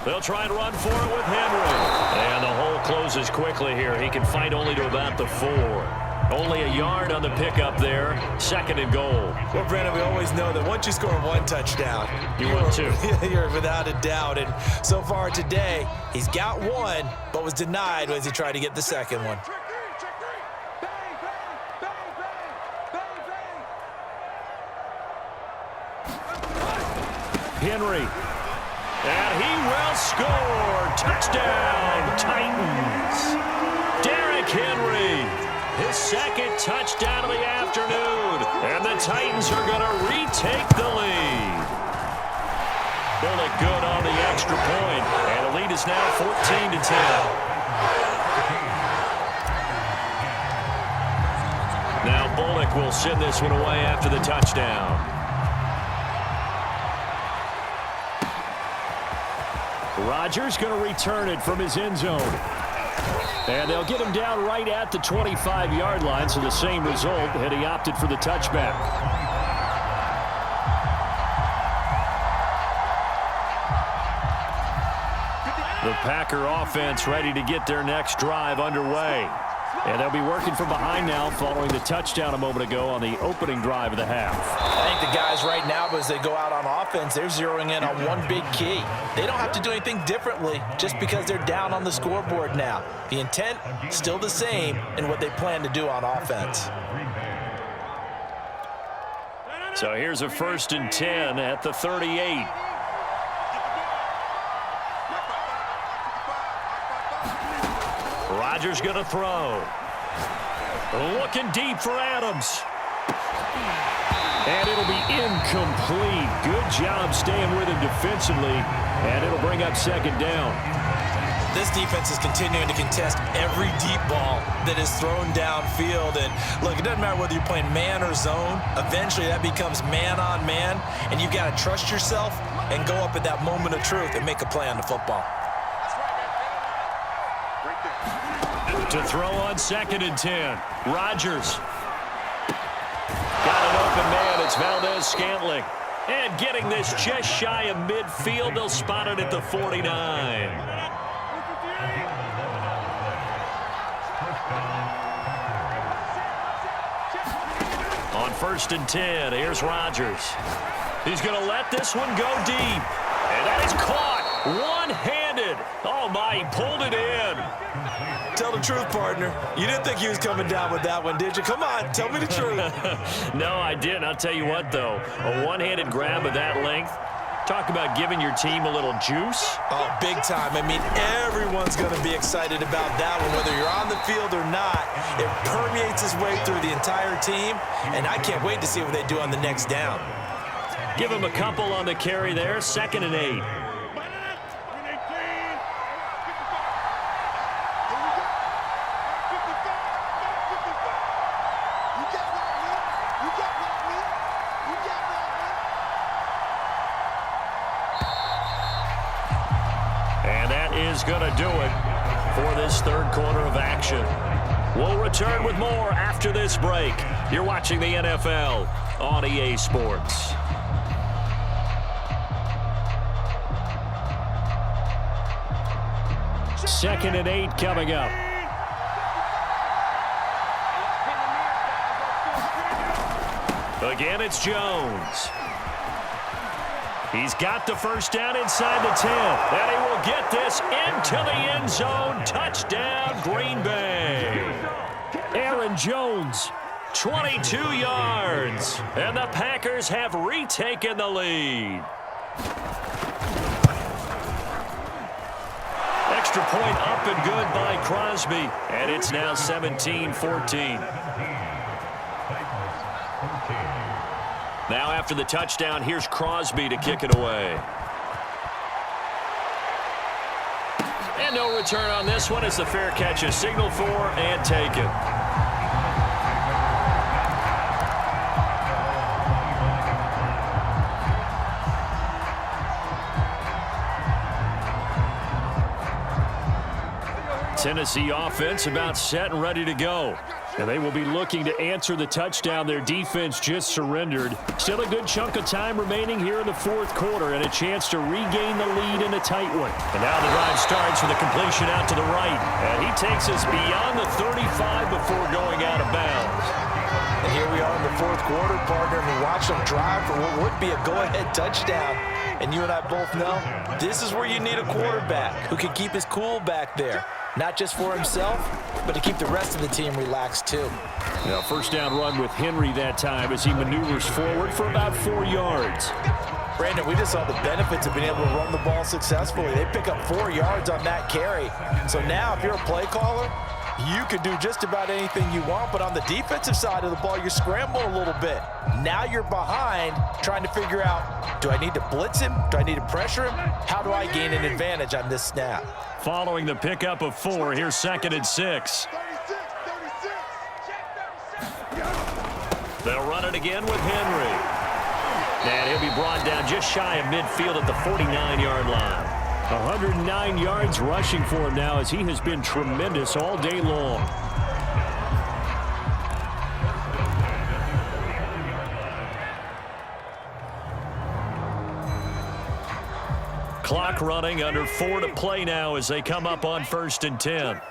They'll try and run for it with Henry. And the hole closes quickly here. He can fight only to about the 4. Only a yard on the pickup there. 2nd and goal. Well, Brandon, we always know that once you score 1 touchdown, you're without a doubt. And so far today, he's got 1, but was denied as he tried to get the 2nd one. Henry. And he will score. Touchdown, Titans. Derrick Henry. His 2nd touchdown of the afternoon. And the Titans are going to retake the lead. Bullock good on the extra point. And the lead is now 14-10. Now Bullock will send this one away after the touchdown. Rodgers going to return it from his end zone. And they'll get him down right at the 25-yard line, so the same result had he opted for the touchback. The Packer offense ready to get their next drive underway. And they'll be working from behind now following the touchdown a moment ago on the opening drive of the half. I think the guys right now, as they go out on offense, they're zeroing in on one big key. They don't have to do anything differently just because they're down on the scoreboard now. The intent still the same in what they plan to do on offense. So here's a 1st and 10 at the 38. Rodgers going to throw. Looking deep for Adams. And it'll be incomplete. Good job staying with him defensively. And it'll bring up 2nd down. This defense is continuing to contest every deep ball that is thrown downfield. And look, it doesn't matter whether you're playing man or zone. Eventually that becomes man on man. And you've got to trust yourself and go up at that moment of truth and make a play on the football. To throw on 2nd and 10. Rodgers. Got an open man. It's Valdez-Scantling. And getting this just shy of midfield. They'll spot it at the 49. On 1st and 10, here's Rodgers. He's going to let this one go deep. And that is caught one-handed. Oh, my, he pulled it in. Tell the truth, partner. You didn't think he was coming down with that one, did you? Come on, tell me the truth. No, I didn't. I'll tell you what, though. A one-handed grab of that length. Talk about giving your team a little juice. Oh, big time. I mean, everyone's going to be excited about that one, whether you're on the field or not. It permeates its way through the entire team, and I can't wait to see what they do on the next down. Give him a couple on the carry there. 2nd and 8. Is going to do it for this 3rd quarter of action. We'll return with more after this break. You're watching the NFL on EA Sports. Second and 8 coming up. Again, it's Jones. He's got the 1st down inside the 10. And he will get this into the end zone. Touchdown, Green Bay. Aaron Jones, 22 yards. And the Packers have retaken the lead. Extra point up and good by Crosby. And it's now 17-14. Now after the touchdown, here's Crosby to kick it away. And no return on this one as the fair catch is signaled for and taken. Tennessee offense about set and ready to go. And they will be looking to answer the touchdown their defense just surrendered. Still a good chunk of time remaining here in the fourth quarter and a chance to regain the lead in a tight one. And now the drive starts with a completion out to the right. And he takes us beyond the 35 before going out of bounds. And here we are in the fourth quarter, partner, and we watch them drive for what would be a go-ahead touchdown. And you and I both know this is where you need a quarterback who can keep his cool back there. Not just for himself, but to keep the rest of the team relaxed too. Now, first down run with Henry that time as he maneuvers forward for about 4 yards. Brandon, we just saw the benefits of being able to run the ball successfully. They pick up 4 yards on that carry. So now if you're a play caller, you can do just about anything you want, but on the defensive side of the ball, you're scrambling a little bit. Now you're behind trying to figure out, do I need to blitz him? Do I need to pressure him? How do I gain an advantage on this snap? Following the pickup of 4, here's 2nd and 6. They'll run it again with Henry. And he'll be brought down just shy of midfield at the 49-yard line. 109 yards rushing for him now as he has been tremendous all day long. Clock running, under 4 to play now as they come up on 1st and 10.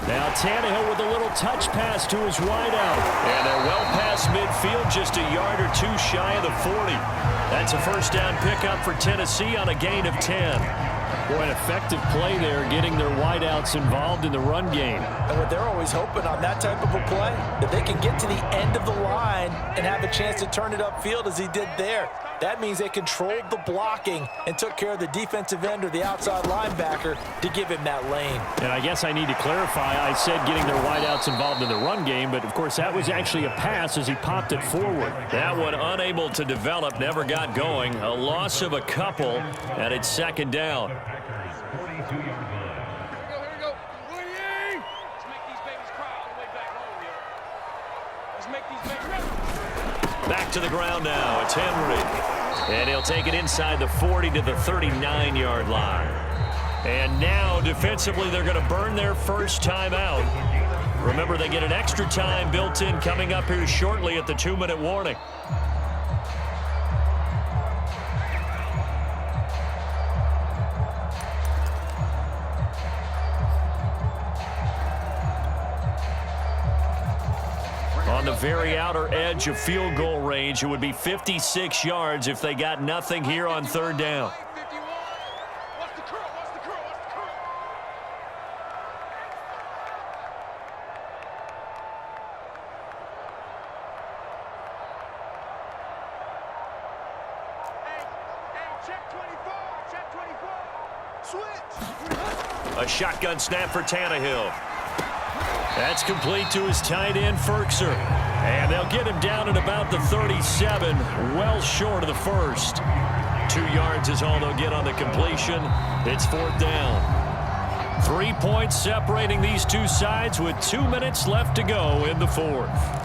Now Tannehill with a little touch pass to his wideout. And they're well past midfield, just a yard or 2 shy of the 40. That's a first down pickup for Tennessee on a gain of 10. Boy, an effective play there, getting their wideouts involved in the run game. And what they're always hoping on that type of a play, that they can get to the end of the line and have a chance to turn it upfield as he did there. That means they controlled the blocking and took care of the defensive end or the outside linebacker to give him that lane. And I guess I need to clarify, I said getting their wideouts involved in the run game, but of course that was actually a pass as he popped it forward. That one unable to develop, never got going. A loss of a couple, and it's 2nd down. Back to the ground now. It's Henry. And he'll take it inside the 40 to the 39-yard line. And now, defensively, they're going to burn their first timeout. Remember, they get an extra time built in coming up here shortly at the 2-minute warning. On the very outer edge of field goal range, it would be 56 yards if they got nothing here on 3rd down. A shotgun snap for Tannehill. That's complete to his tight end, Ferkser. And they'll get him down at about the 37, well short of the first. 2 yards is all they'll get on the completion. It's 4th down. 3 points separating these two sides with 2 minutes left to go in the 4th.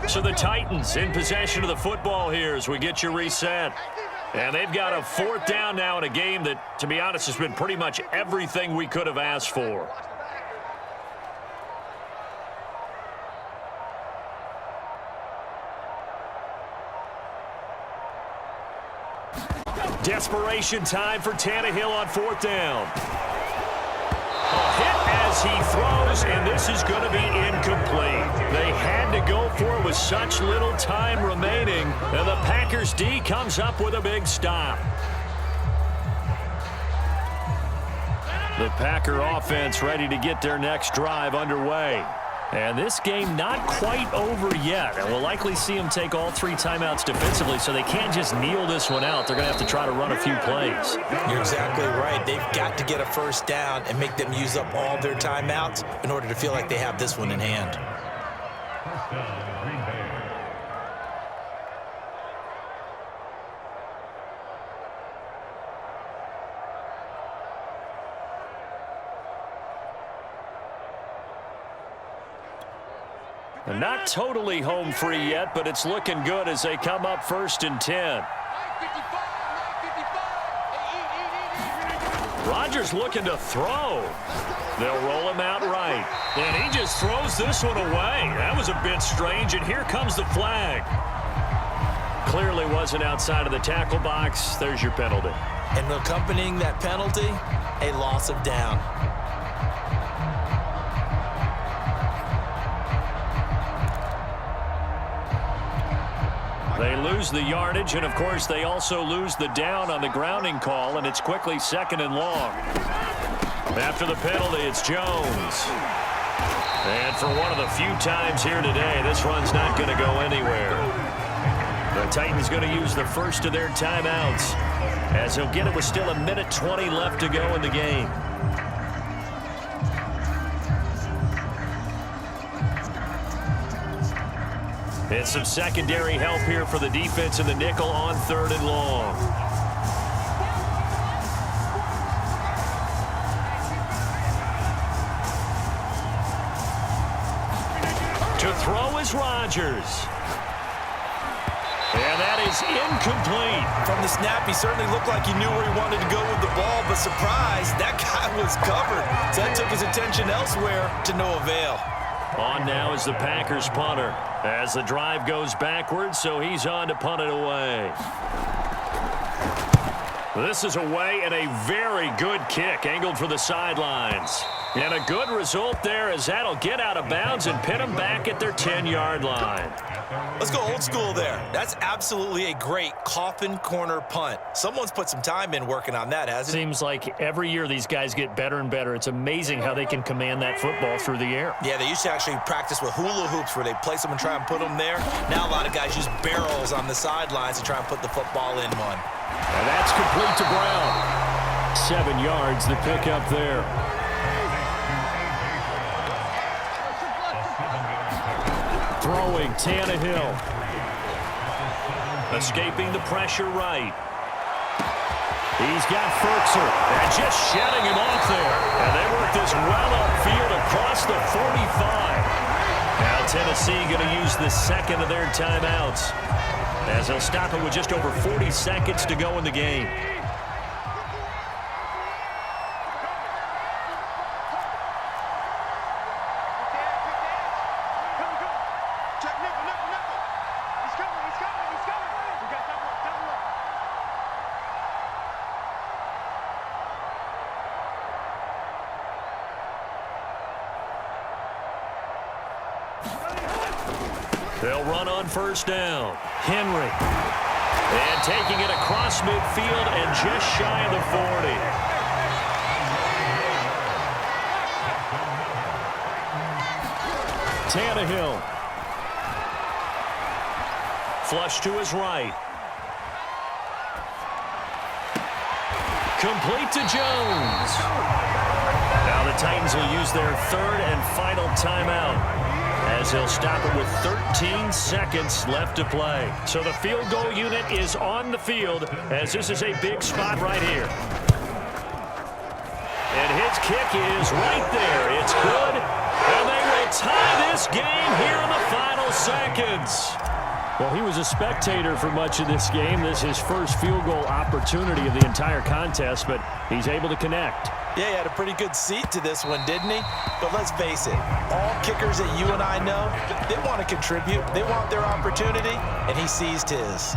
So the Titans in possession of the football here as we get you reset. And they've got a 4th down now in a game that, to be honest, has been pretty much everything we could have asked for. Desperation time for Tannehill on 4th down. A hit as he throws, and this is going to be incomplete. They had to go for it with such little time remaining, and the Packers D comes up with a big stop. The Packer offense ready to get their next drive underway. And this game not quite over yet. And we'll likely see them take all 3 timeouts defensively, so they can't just kneel this one out. They're going to have to try to run a few plays. You're exactly right. They've got to get a first down and make them use up all their timeouts in order to feel like they have this one in hand. Not totally home free yet, but it's looking good as they come up 1st and 10. Rodgers looking to throw. They'll roll him out right. And he just throws this one away. That was a bit strange, and here comes the flag. Clearly wasn't outside of the tackle box. There's your penalty. And accompanying that penalty, a loss of down. They lose the yardage, and of course they also lose the down on the grounding call, and it's quickly 2nd and long. After the penalty, it's Jones. And for one of the few times here today, this run's not going to go anywhere. The Titans going to use the first of their timeouts, as he'll get it with still 1:20 left to go in the game. And some secondary help here for the defense in the nickel on 3rd and long. To throw is Rodgers. And that is incomplete. From the snap, he certainly looked like he knew where he wanted to go with the ball, but surprise, that guy was covered. So that took his attention elsewhere to no avail. On now is the Packers punter as the drive goes backwards, so he's on to punt it away. This is away and a very good kick angled for the sidelines. And a good result there as that'll get out of bounds and pin them back at their 10-yard line. Let's go old school there. That's absolutely a great coffin corner punt. Someone's put some time in working on that, hasn't it? Seems like every year these guys get better and better. It's amazing how they can command that football through the air. Yeah, they used to actually practice with hula hoops where they place them and try and put them there. Now a lot of guys use barrels on the sidelines to try and put the football in one. And that's complete to Brown. 7 yards, the pickup there. Throwing Tannehill. Escaping the pressure right. He's got Ferkser. And just shedding him off there. And they work this well upfield across the 45. Now Tennessee going to use the 2nd of their timeouts, as they'll stop it with just over 40 seconds to go in the game. They'll run on 1st down. Henry. And taking it across midfield and just shy of the 40. Tannehill. Flush to his right. Complete to Jones. Now the Titans will use their 3rd and final timeout, as they'll stop it with 13 seconds left to play. So the field goal unit is on the field, as this is a big spot right here. And his kick is right there. It's good, and they will tie this game here in the final seconds. Well, he was a spectator for much of this game. This is his first field goal opportunity of the entire contest, but he's able to connect. Yeah, he had a pretty good seat to this one, didn't he? But let's face it, all kickers that you and I know, they want to contribute. They want their opportunity, and he seized his.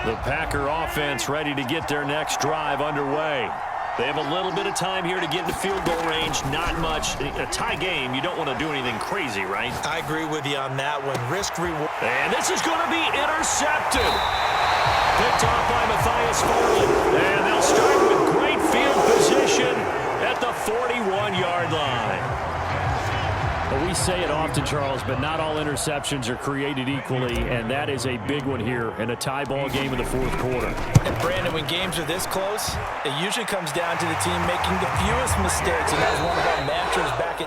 The Packer offense ready to get their next drive underway. They have a little bit of time here to get into field goal range. Not much. A tie game, you don't want to do anything crazy, right? I agree with you on that one. Risk-reward. And this is going to be intercepted. Picked off by Matthias Farley. And they'll start with great field position at the 41-yard line. Well, we say it often, Charles, but not all interceptions are created equally, and that is a big one here in a tie ball game in the 4th quarter. And Brandon, when games are this close, it usually comes down to the team making the fewest mistakes, and that's one of our mantras back at